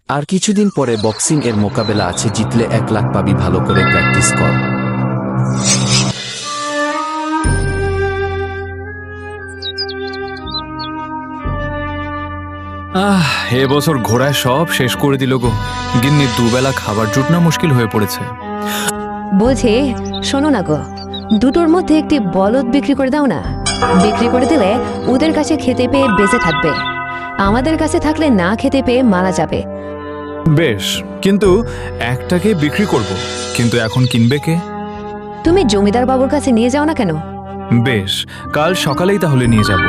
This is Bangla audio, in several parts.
আর কিছুদিন পরে বক্সিং এর মোকাবেলা আছে, জিতলে 1 লাখ পাবি, ভালো করে প্র্যাকটিস কর। এবছর ঘোড়ায় সব শেষ করে দিল গো। গিন্নি দুবেলা খাবার জুটনা মুশকিল হয়ে পড়েছে। বলছি, শোনো না গো, দুটোর মধ্যে একটি বলদ বিক্রি করে দাও না। বিক্রি করে দিলে ওদের কাছে খেতে পেয়ে বেঁচে থাকবে, আমাদের কাছে থাকলে না খেতে পেয়ে মারা যাবে। বেশ, কিন্তু একটাকে বিক্রি করব, কিন্তু এখন কিনবে কে? তুমি জমিদার বাবুর কাছে নিয়ে যাও না কেন? বেশ, কাল সকালেই তাহলে নিয়ে যাব।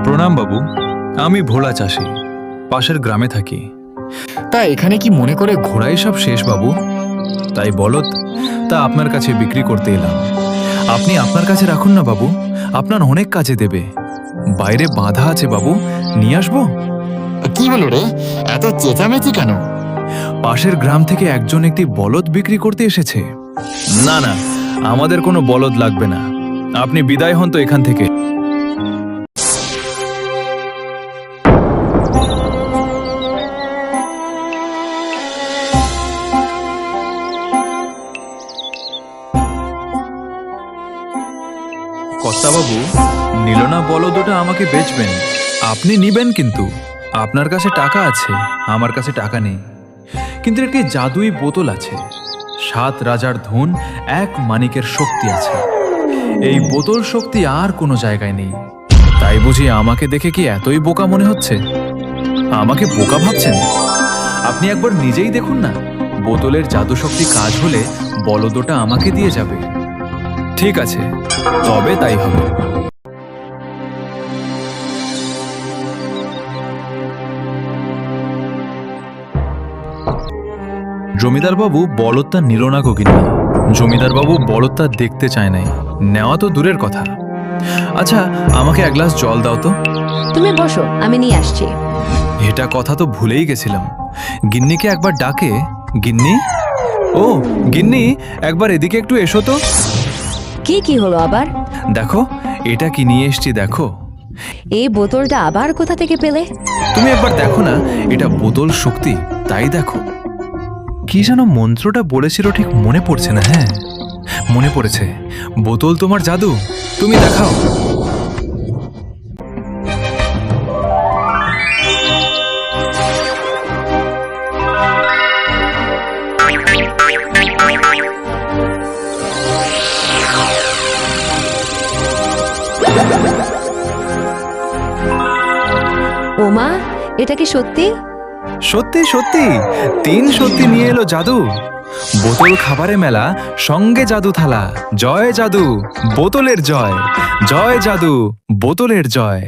প্রণাম বাবু, আমি ভোলা চাষি, পাশের গ্রামে থাকি। তা এখানে কি মনে করে ঘোড়াই সব শেষ বাবু, তাই বলদ তা আপনার কাছে বিক্রি করতে এলাম। আপনি আপনার কাছে রাখুন না বাবু, আপনার অনেক কাজে দেবে। বাইরে বাঁধা আছে বাবু, নিয়ে আসবো? কি হলো রে, এত চেঁচামেচি কেন? পাশের গ্রাম থেকে একজন একটি বলদ বিক্রি করতে এসেছে। না না, আমাদের কোনো বলদ লাগবে না, আপনি বিদায় হন তো এখান থেকে। কর্তাবাবু, নিল না বলদ, ওটা আমাকে বেচবেন। আপনি নিবেন, কিন্তু আপনার কাছে টাকা আছে, আমার কাছে টাকা নেই। কিন্তু একটি জাদুই বোতল আছে, 7 রাজার ধন, 1 মানিকের শক্তি আছে। এই বোতল শক্তি আর কোনো জায়গায় নেই। তাই বুঝি আমাকে দেখে কি এতই বোকা মনে হচ্ছে? আমাকে বোকা ভাবছেন? আপনি একবার নিজেই দেখুন না, বোতলের জাদু শক্তি কাজ হলে বলদটা আমাকে দিয়ে যাবে। ঠিক আছে, তবে তাই হবে। জমিদার বাবু বলদটা নিল না গিন্নি। জমিদার বাবু বলদটা দেখতে চায় নাই, নেওয়া তো দূরের কথা। আচ্ছা, আমাকে 1 গ্লাস জল দাও তো। তুমি বসো, আমি নিয়ে আসছি। এটা কথা তো ভুলেই গেছিলাম। গিন্নিকে একবার ডাকে। গিন্নি, ও গিন্নি, একবার এদিকে একটু এসো তো। কি হলো আবার? দেখো, এটা কি নিয়ে এসছি দেখো। এই বোতলটা আবার কোথা থেকে পেলে? তুমি একবার দেখো না, এটা বোতল শক্তি, তাই দেখো। কি যেন মন্ত্রটা বলেছিল ঠিক মনে পড়ছে না। হ্যাঁ, মনে পড়েছে, বোতল তোমার জাদু, তুমি দেখাও। ওমা, এটা কি সত্যি? সত্যি সত্যি, 3 সত্যি নিয়ে এলো জাদু। বোতল খাবারে মেলা, সঙ্গে জাদু থালা। জয় জাদু, বোতলের জয়। জয় জাদু, বোতলের জয়।